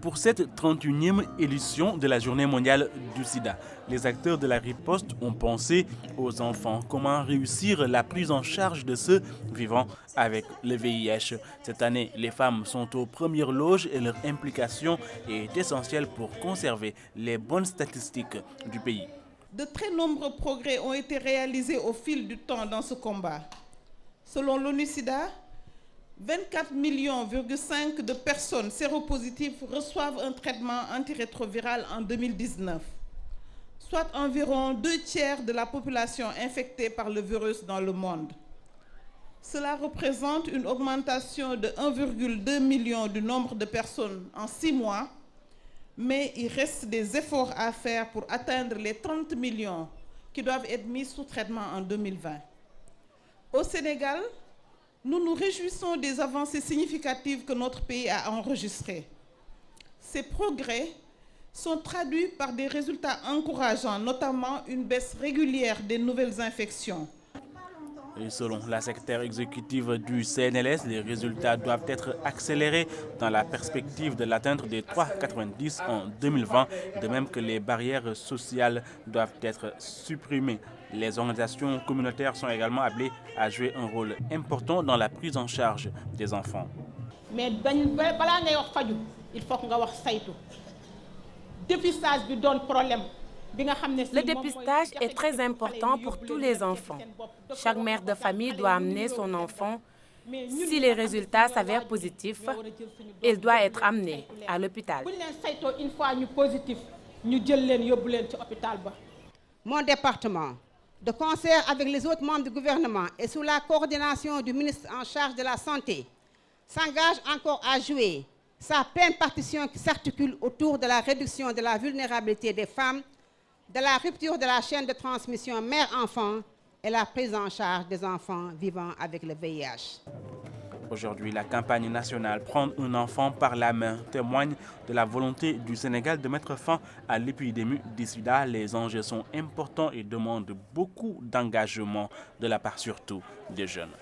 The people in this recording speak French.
Pour cette 31e édition de la Journée mondiale du sida, les acteurs de la riposte ont pensé aux enfants. Comment réussir la prise en charge de ceux vivant avec le VIH. Cette année, les femmes sont aux premières loges et leur implication est essentielle pour conserver les bonnes statistiques du pays. De très nombreux progrès ont été réalisés au fil du temps dans ce combat. Selon l'ONU-SIDA, 24,5 millions de personnes séropositives reçoivent un traitement antirétroviral en 2019, soit environ 2/3 de la population infectée par le virus dans le monde. Cela représente une augmentation de 1,2 million du nombre de personnes en 6 mois, mais il reste des efforts à faire pour atteindre les 30 millions qui doivent être mis sous traitement en 2020. Au Sénégal, nous nous réjouissons des avancées significatives que notre pays a enregistrées. Ces progrès sont traduits par des résultats encourageants, notamment une baisse régulière des nouvelles infections. Et selon la secrétaire exécutive du CNLS, les résultats doivent être accélérés dans la perspective de l'atteinte des 3,90 en 2020, de même que les barrières sociales doivent être supprimées. Les organisations communautaires sont également appelées à jouer un rôle important dans la prise en charge des enfants. Mais il faut que saytu dépistage bi donne problème. Le dépistage est très important pour tous les enfants. Chaque mère de famille doit amener son enfant. Si les résultats s'avèrent positifs, il doit être amené à l'hôpital. Mon département, de concert avec les autres membres du gouvernement et sous la coordination du ministre en charge de la Santé, s'engage encore à jouer sa pleine partition qui s'articule autour de la réduction de la vulnérabilité des femmes, de la rupture de la chaîne de transmission mère-enfant et la prise en charge des enfants vivant avec le VIH. Aujourd'hui, la campagne nationale Prendre un enfant par la main témoigne de la volonté du Sénégal de mettre fin à l'épidémie du sida. Les enjeux sont importants et demandent beaucoup d'engagement de la part surtout des jeunes.